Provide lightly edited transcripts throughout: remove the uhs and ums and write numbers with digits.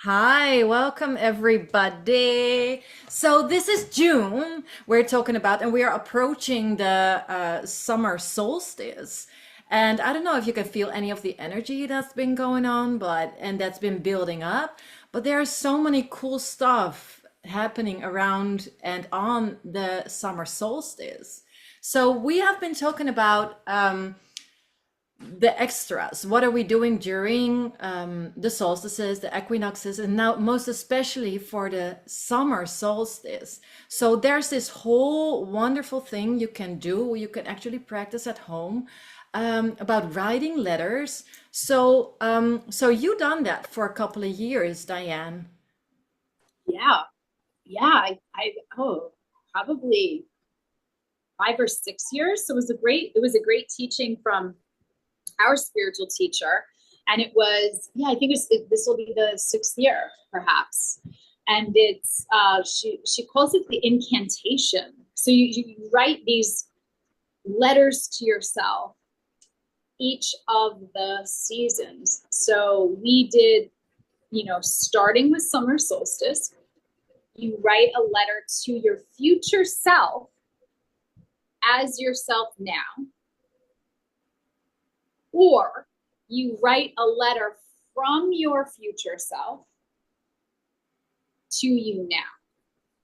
Hi, welcome everybody. So this is June. We're talking about, and we are approaching the summer solstice. And I don't know if you can feel any of the energy that's been going on, and that's been building up. But there are so many cool stuff happening around and on the summer solstice. So we have been talking about the extras. What are we doing during the solstices, the equinoxes, and now most especially for the summer solstice? So there's this whole wonderful thing you can do. You can actually practice at home about writing letters. So you done that for a couple of years, Diane. Yeah, yeah, probably 5 or 6 years. So it was a great teaching from our spiritual teacher. And it was, yeah, I think this will be the sixth year, perhaps. And she calls it the incantation. So you write these letters to yourself each of the seasons. So we did, starting with summer solstice, you write a letter to your future self as yourself now, or you write a letter from your future self to you now.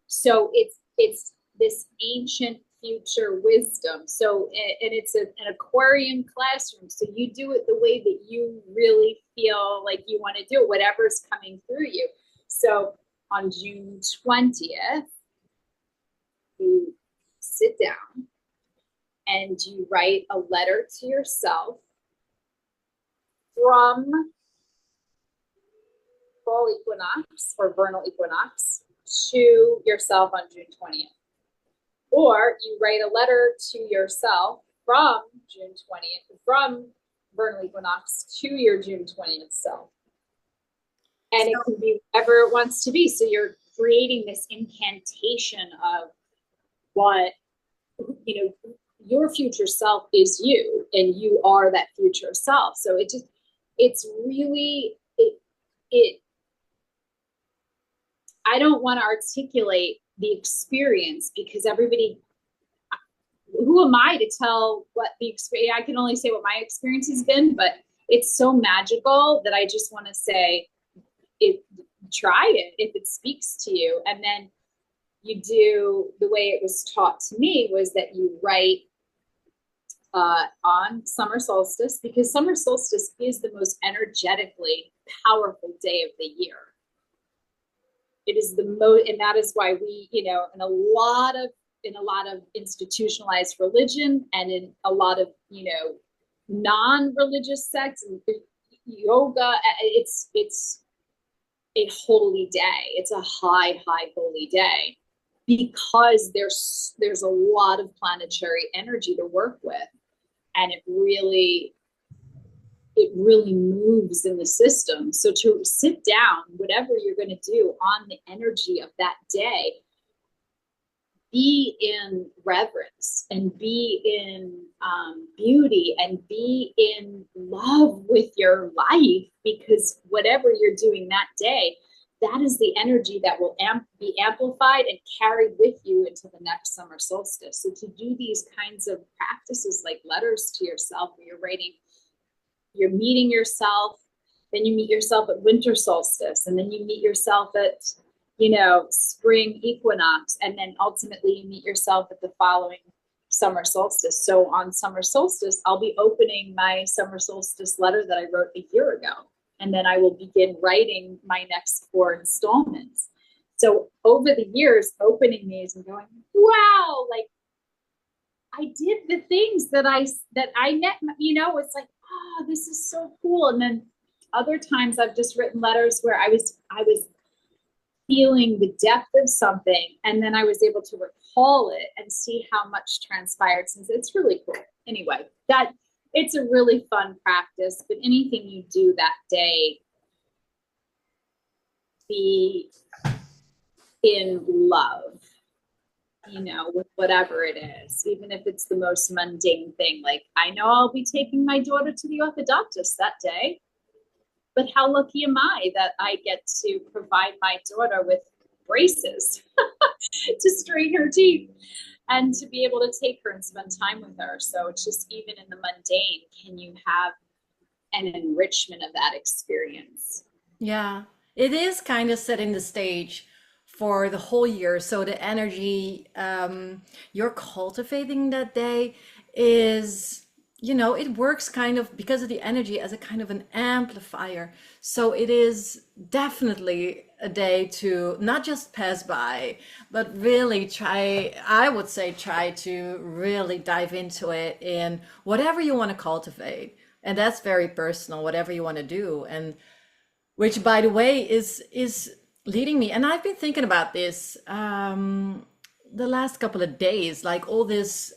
So it's this ancient future wisdom. So and it's an Aquarian classroom. So you do it the way that you really feel like you want to do it, whatever's coming through you. So on June 20th, you sit down and you write a letter to yourself from fall equinox or vernal equinox to yourself on June 20th. Or you write a letter to yourself from June 20th, from vernal equinox to your June 20th self. And it can be whatever it wants to be. So you're creating this incantation of what, your future self is you, and you are that future self. So it's really, it I don't want to articulate the experience because who am I to tell what the experience? I can only say what my experience has been, but it's so magical that I just want to say, try it if it speaks to you. And then you do the way it was taught to me was that you write on summer solstice, because summer solstice is the most energetically powerful day of the year. It is the most, and that is why we, in a lot of institutionalized religion and in a lot of, non-religious sects and yoga, it's a holy day. It's a high holy day because there's a lot of planetary energy to work with, and it really moves in the system. So to sit down, whatever you're going to do on the energy of that day, be in reverence and be in beauty and be in love with your life, because whatever you're doing that day, that is the energy that will be amplified and carried with you into the next summer solstice. So to do these kinds of practices like letters to yourself, where you're meeting yourself, then you meet yourself at winter solstice, and then you meet yourself at, spring equinox, and then ultimately you meet yourself at the following summer solstice. So on summer solstice, I'll be opening my summer solstice letter that I wrote a year ago, and then I will begin writing my next 4 installments. So over the years, opening these and going, wow, like I did the things that I met, it's like, oh, this is so cool. And then other times I've just written letters where I was feeling the depth of something, and then I was able to recall it and see how much transpired since. It's really cool. Anyway, it's a really fun practice, but anything you do that day, be in love, with whatever it is, even if it's the most mundane thing. Like, I know I'll be taking my daughter to the orthodontist that day. But how lucky am I that I get to provide my daughter with braces to straighten her teeth and to be able to take her and spend time with her. So it's just, even in the mundane, can you have an enrichment of that experience? Yeah, it is kind of setting the stage for the whole year. So the energy you're cultivating that day is, it works kind of because of the energy as a kind of an amplifier. So it is definitely a day to not just pass by, but really try, I would say, try to really dive into it in whatever you want to cultivate. And that's very personal, whatever you want to do. And which, by the way, is leading me, and I've been thinking about this the last couple of days, like all this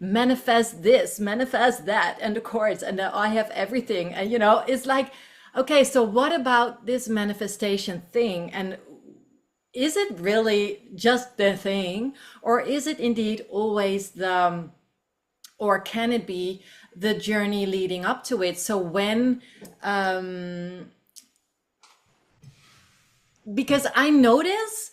manifest this, manifest that, and the chords, and I have everything, and it's like, okay, so what about this manifestation thing, and is it really just the thing, or is it indeed always the, or can it be the journey leading up to it? So when because I notice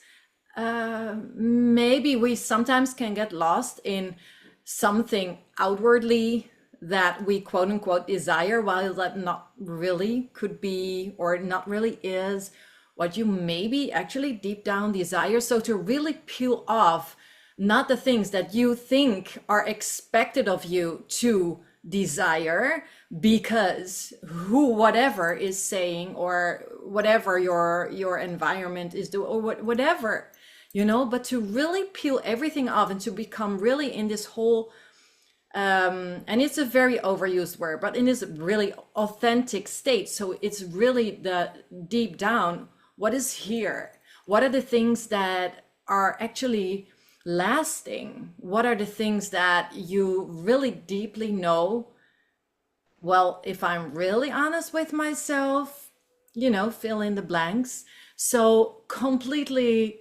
maybe we sometimes can get lost in something outwardly that we quote unquote desire, while that not really could be, or not really is what you maybe actually deep down desire. So to really peel off not the things that you think are expected of you to desire, because whatever is saying, or whatever your environment is doing, or whatever, but to really peel everything off and to become really in this whole and it's a very overused word, but in this really authentic state. So it's really the deep down, what is here, what are the things that are actually lasting, what are the things that you really deeply know, well, if I'm really honest with myself, fill in the blanks. So completely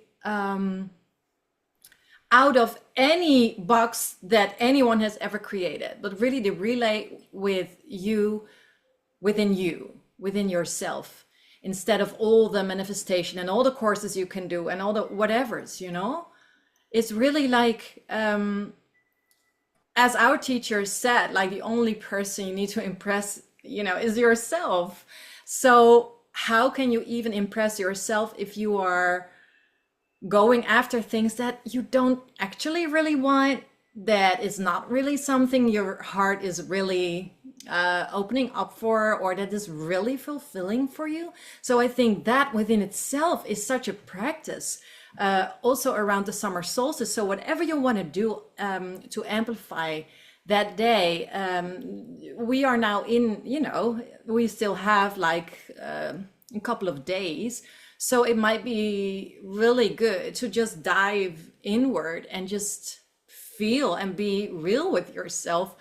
out of any box that anyone has ever created, but really the relay with you, within yourself, instead of all the manifestation and all the courses you can do and all the whatevers, it's really like, as our teacher said, like the only person you need to impress, is yourself. So how can you even impress yourself if you are going after things that you don't actually really want, that is not really something your heart is really opening up for, or that is really fulfilling for you? So I think that within itself is such a practice, also around the summer solstice. So whatever you want to do to amplify that day, we are now in, we still have like a couple of days. So it might be really good to just dive inward and just feel and be real with yourself,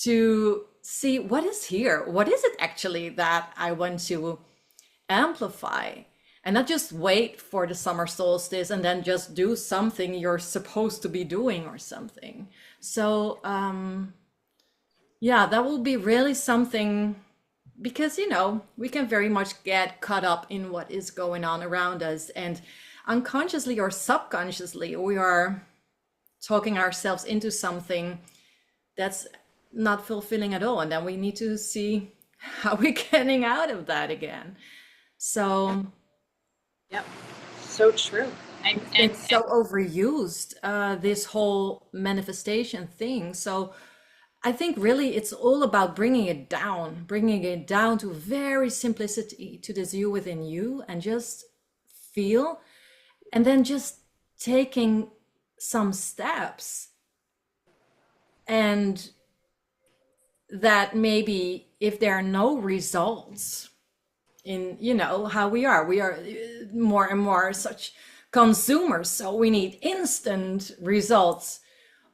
to see what is here. What is it actually that I want to amplify? And not just wait for the summer solstice and then just do something you're supposed to be doing or something. So, yeah, that will be really something, because we can very much get caught up in what is going on around us, and unconsciously or subconsciously we are talking ourselves into something that's not fulfilling at all, and then we need to see how we're getting out of that again. So Yep, so true. it's so overused, this whole manifestation thing. So I think really it's all about bringing it down to very simplicity, to this you within you, and just feel, and then just taking some steps. And that maybe if there are no results in, how we are more and more such consumers, so we need instant results.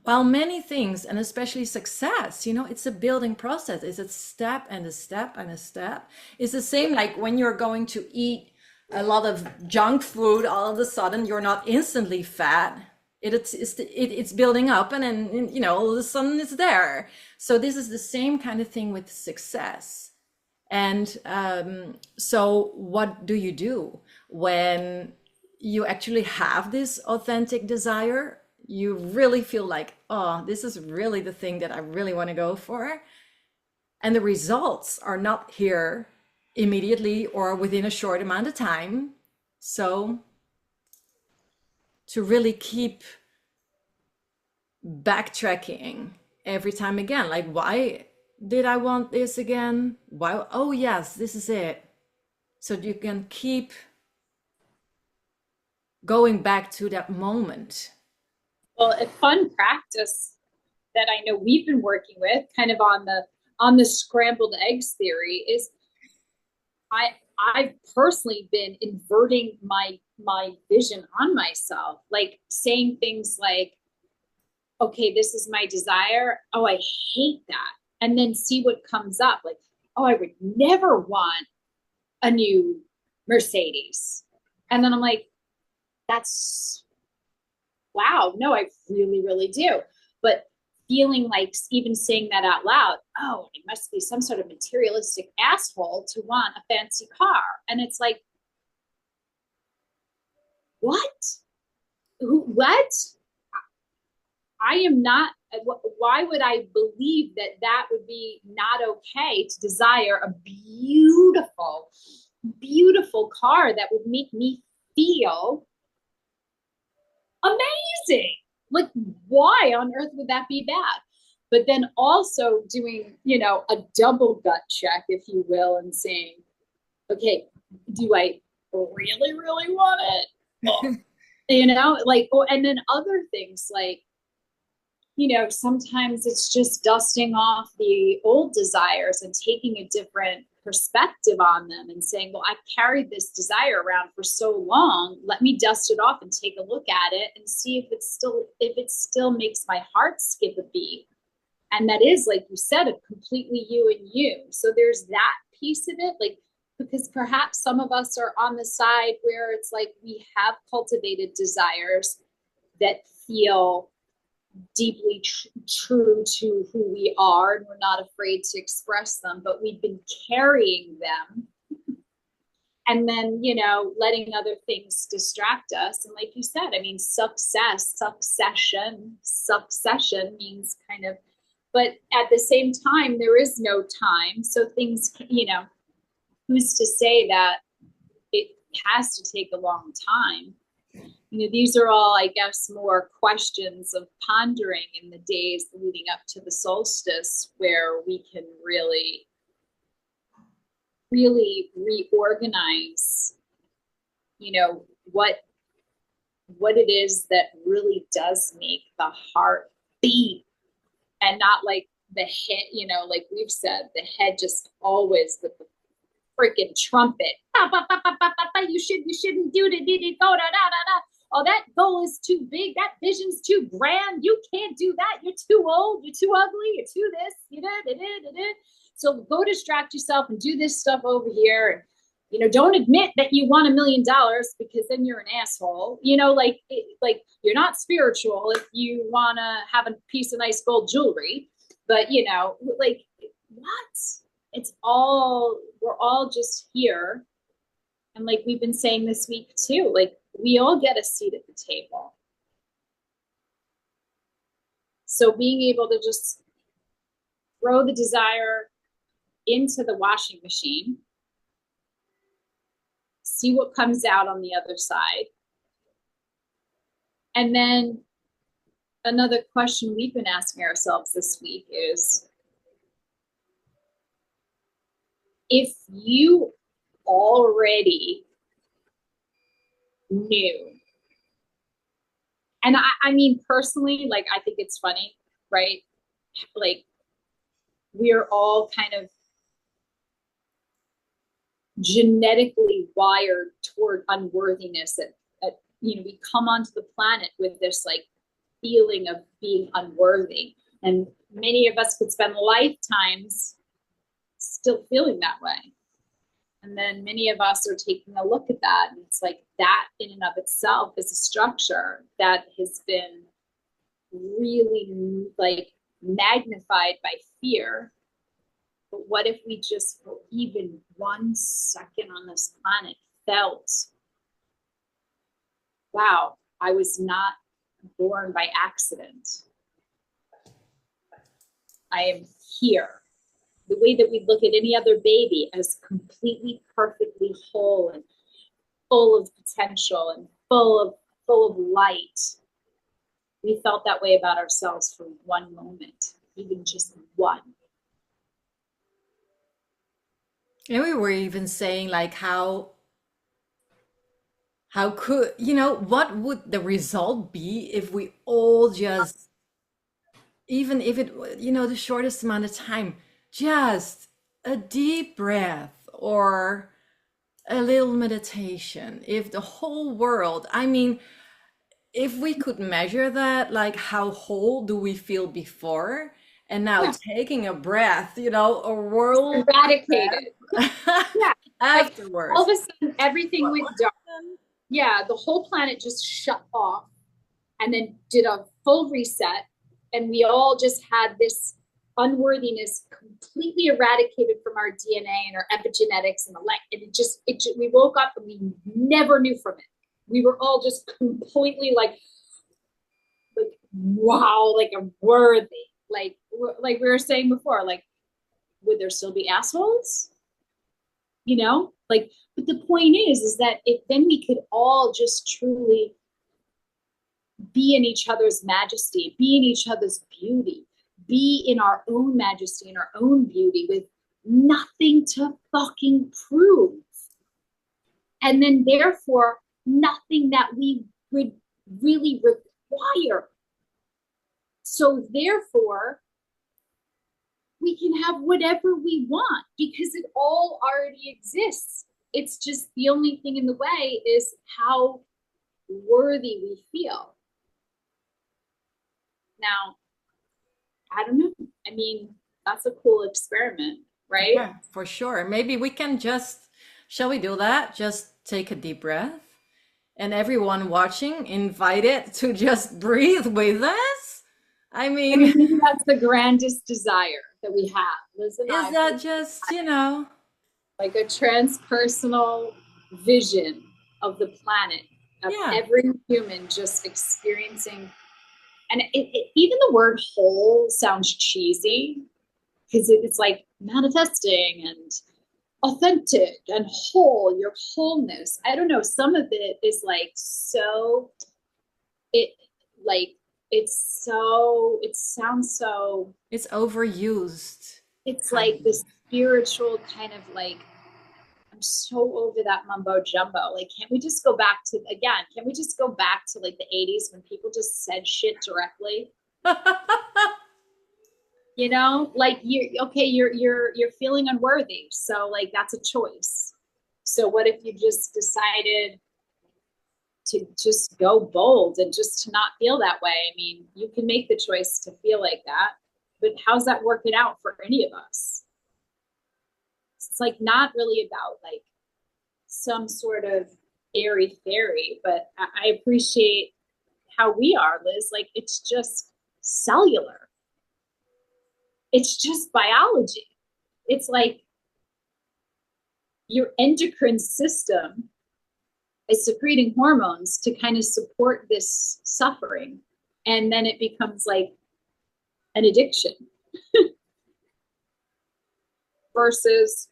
While many things, and especially success, it's a building process. It's a step and a step and a step. It's the same like when you're going to eat a lot of junk food, all of a sudden you're not instantly fat. It's building up, and then all of a sudden it's there. So this is the same kind of thing with success. And so, what do you do when you actually have this authentic desire? You really feel like, oh, this is really the thing that I really want to go for. And the results are not here immediately or within a short amount of time. So, to really keep backtracking every time again, like, why did I want this again? Why? Oh, yes, this is it. So you can keep going back to that moment. Well, a fun practice that I know we've been working with, kind of on the scrambled eggs theory, is I I've personally been inverting my vision on myself, like saying things like, okay, this is my desire. Oh, I hate that. And then see what comes up. Like, oh, I would never want a new Mercedes. And then I'm like, that's wow, no, I really, really do. But feeling like even saying that out loud, oh, it must be some sort of materialistic asshole to want a fancy car. And it's like, what? What? I am not. Why would I believe that that would be not okay to desire a beautiful, beautiful car that would make me feel amazing? Like, why on earth would that be bad? But then also doing, a double gut check, if you will, and saying, okay, do I really, really want it? Oh, like, oh, and then other things like, sometimes it's just dusting off the old desires and taking a different perspective on them and saying, well, I've carried this desire around for so long. Let me dust it off and take a look at it and see if it still makes my heart skip a beat. And that is, like you said, a completely you and you. So there's that piece of it, like, because perhaps some of us are on the side where it's like we have cultivated desires that feel deeply true to who we are, and we're not afraid to express them, but we've been carrying them and then letting other things distract us. And like you said, I mean, succession means kind of, but at the same time there is no time, so things, who's to say that it has to take a long time? These are all, I guess, more questions of pondering in the days leading up to the solstice, where we can really, really reorganize, what it is that really does make the heart beat, and not like the head, like we've said, the head just always with the freaking trumpet. You shouldn't do it. Go da da da da. Oh, that goal is too big. That vision's too grand. You can't do that. You're too old. You're too ugly. You're too this. You did. So go distract yourself and do this stuff over here. And don't admit that you want $1 million, because then you're an asshole. Like you're not spiritual if you want to have a piece of nice gold jewelry. But like, what? We're all just here. And like we've been saying this week too, like we all get a seat at the table. So being able to just throw the desire into the washing machine, see what comes out on the other side. And then another question we've been asking ourselves this week is, if you already knew, and I mean personally, like I think it's funny, right? Like we're all kind of genetically wired toward unworthiness. We come onto the planet with this like feeling of being unworthy, and many of us could spend lifetimes still feeling that way. And then many of us are taking a look at that, and it's like that in and of itself is a structure that has been really like magnified by fear. But what if we just for even 1 second on this planet felt, wow, I was not born by accident. I am here. The way that we look at any other baby as completely perfectly whole and full of potential and full of light. We felt that way about ourselves for one moment, even just one. And we were even saying like how could, what would the result be if we all just, even if it, the shortest amount of time, just a deep breath or a little meditation, if the whole world, I mean, if we could measure that, like how whole do we feel before and now Yeah. taking a breath, a world Eradicated. Yeah. Like all afterwards. of a sudden everything went dark. Yeah, the whole planet just shut off and then did a full reset. And we all just had this unworthiness completely eradicated from our DNA and our epigenetics and we woke up and we never knew from it. We were all just completely like wow, like a worthy, like we were saying before, like would there still be assholes? Like, but the point is that if then we could all just truly be in each other's majesty, be in each other's beauty, be in our own majesty and our own beauty with nothing to fucking prove. And then therefore nothing that we would really require. So therefore we can have whatever we want because it all already exists. It's just the only thing in the way is how worthy we feel. Now, I don't know. I mean, that's a cool experiment, right? Yeah, for sure. Maybe we can just, shall we do that? Just take a deep breath and everyone watching invited to just breathe with us. I mean, maybe that's the grandest desire that we have. Liz and is that just, like a transpersonal vision of the planet, of yeah, every human just experiencing. And even the word whole sounds cheesy because it's like manifesting and authentic and whole, your wholeness. I don't know. Some of it is like so, it like, it sounds so, it's overused. it's like the spiritual kind of like, I'm so over that mumbo jumbo. Like, can't we just go back to, again, can't we just go back to like the 80s when people just said shit directly? Like you're feeling unworthy. So like that's a choice. So what if you just decided to just go bold and just to not feel that way? I mean, you can make the choice to feel like that, but how's that working out for any of us? It's like not really about like some sort of airy fairy, but I appreciate how we are, Liz. Like it's just cellular. It's just biology. It's like your endocrine system is secreting hormones to kind of support this suffering. And then it becomes like an addiction versus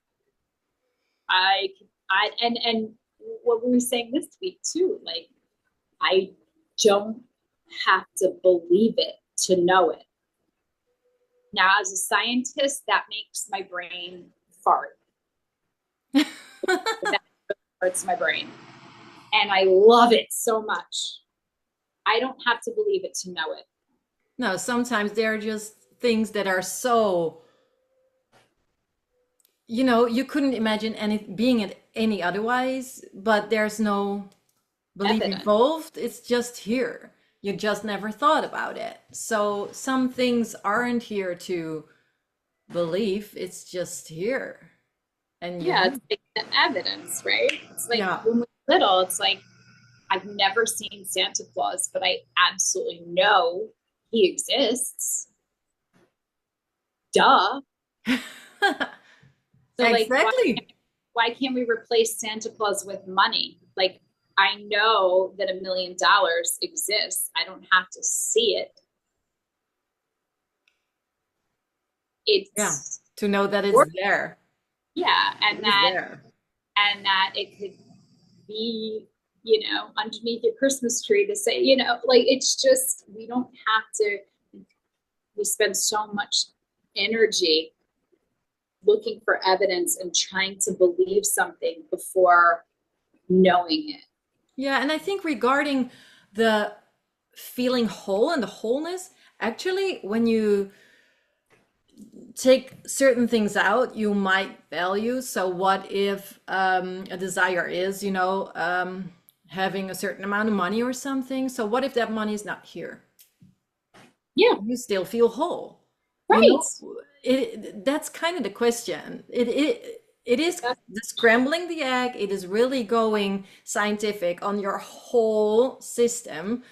and what were we saying this week too? Like, I don't have to believe it to know it. Now, as a scientist, that makes my brain fart. That hurts my brain. And I love it so much. I don't have to believe it to know it. No, sometimes there are just things that are so, you couldn't imagine being it any otherwise, but there's no belief Evidence. involved. It's just here. You just never thought about it. So some things aren't here to believe, it's just here. And yeah, it's like the evidence, right? It's like yeah. when we're little, it's like I've never seen Santa Claus, but I absolutely know he exists. Duh. So like, Exactly. why can't we replace Santa Claus with money? Like, I know that $1 million exists. I don't have to see it. Yeah. It's To know that it's work. there. Yeah, It is there. and that it could be, underneath your Christmas tree to say, like, it's just, we don't have to, we spend so much energy looking for evidence and trying to believe something before knowing it. Yeah, and I think regarding the feeling whole and the wholeness, actually, when you take certain things out, you might value. So, what if a desire is, having a certain amount of money or something? So, what if that money is not here? Yeah, You still feel whole. You right. know, that's kind of the question. It is That's, the scrambling the egg. It is really going scientific on your whole system.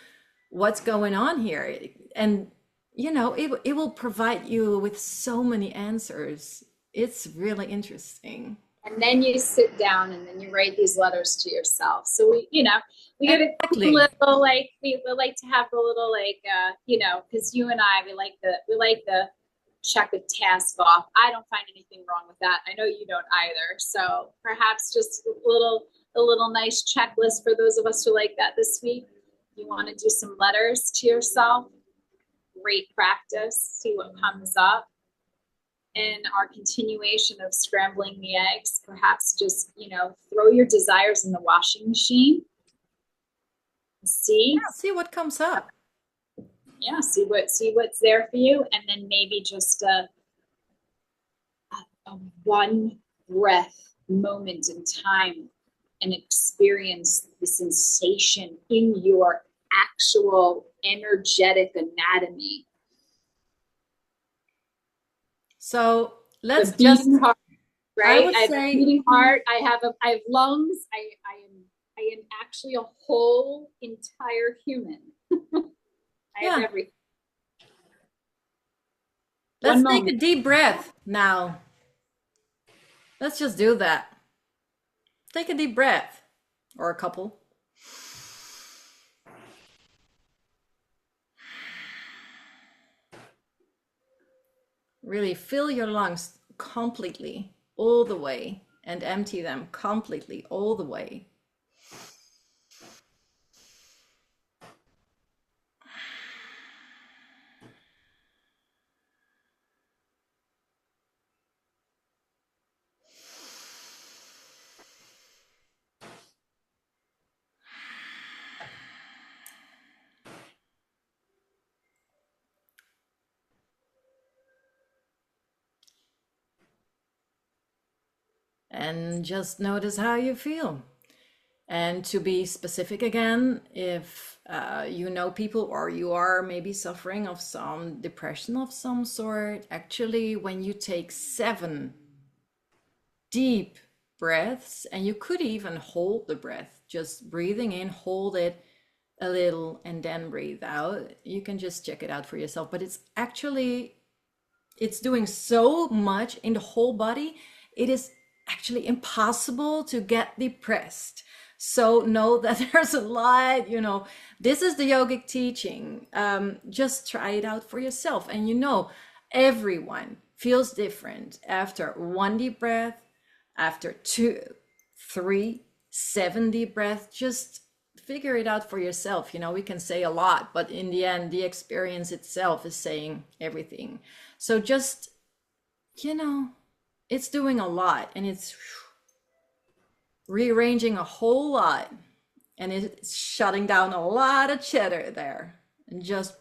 What's going on here? And it will provide you with so many answers. It's really interesting. and then you sit down and then you write these letters to yourself. So we get a Exactly. little, like, we like to have the little, like, because you and I, we like the check a task off. I don't find anything wrong with that. I know you don't either. So perhaps just a little nice checklist for those of us who like that this week. You want to do some letters to yourself. Great practice. See what comes up. In our continuation of scrambling the eggs, perhaps just, throw your desires in the washing machine. See, Yeah, see what comes up. yeah, see what's there for you, and then maybe just a one breath moment in time and experience the sensation in your actual energetic anatomy. So The let's beating just, heart, I right? would I have a say, beating heart. I have lungs. I am actually a whole entire human. I have yeah, everything. let's One take a moment. deep breath now. Let's just do that. Take a deep breath or a couple. Really fill your lungs completely, all the way, and empty them completely, all the way. And just notice how you feel. And to be specific again, if you know people or you are maybe suffering of some depression of some sort, actually, when you take 7 deep breaths, and you could even hold the breath, just breathing in, hold it a little, and then breathe out. You can just check it out for yourself. But it's doing so much in the whole body. It is actually impossible to get depressed. So know that there's a lot, this is the yogic teaching. Just try it out for yourself. And everyone feels different after 1 deep breath, after 2, 3, 7 deep breath. Just figure it out for yourself. We can say a lot, but in the end, the experience itself is saying everything. So just, it's doing a lot, and it's rearranging a whole lot, and it's shutting down a lot of chatter there. And just,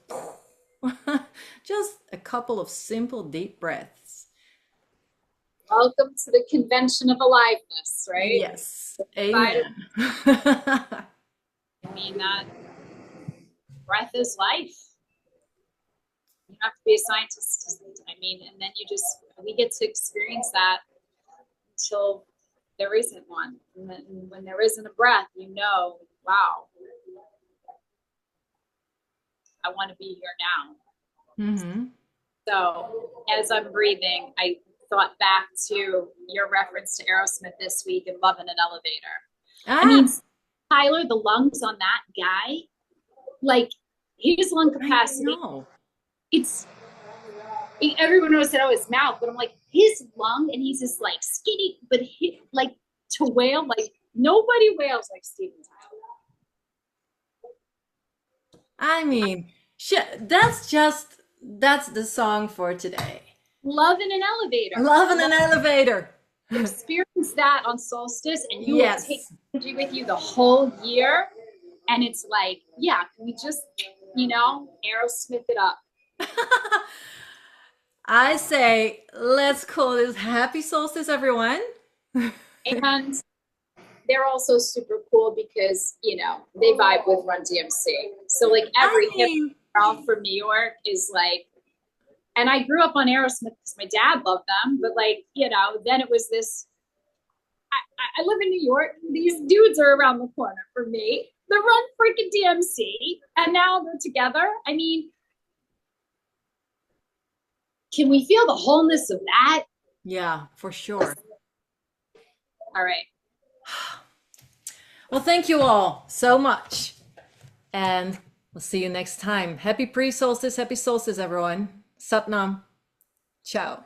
just a couple of simple deep breaths. Welcome to the convention of aliveness, right? Yes. Side of, Amen. I mean, that breath is life. You don't have to be a scientist. I mean, and then we get to experience that until there isn't one. And then when there isn't a breath, wow, I want to be here now. Mm-hmm. So as I'm breathing, thought back to your reference to Aerosmith this week and Love in an Elevator. I Ah, mean, Tyler, the lungs on that guy, like his lung I capacity, know. it's everyone always said, oh, his mouth, but I'm like, his lung, and he's just like skinny, but like to wail, like nobody wails like Steven Tyler. I mean, shit, that's the song for today. Love in an Elevator. Love in an elevator. Experience that on Solstice, and you will take Yes. energy with you the whole year. And it's like, yeah, can we just, Aerosmith it up? I say, let's call this happy solstice, everyone. And they're also super cool because, they vibe with Run DMC. So like I every hip mean, girl from New York is like, and I grew up on Aerosmith because my dad loved them, but like, then it was this, I live in New York. These dudes are around the corner for me. The Run freaking DMC, and now they're together. I mean, can we feel the wholeness of that? yeah, for sure. All right. Well, thank you all so much. And we'll see you next time. Happy pre solstice, everyone. Satnam. Ciao.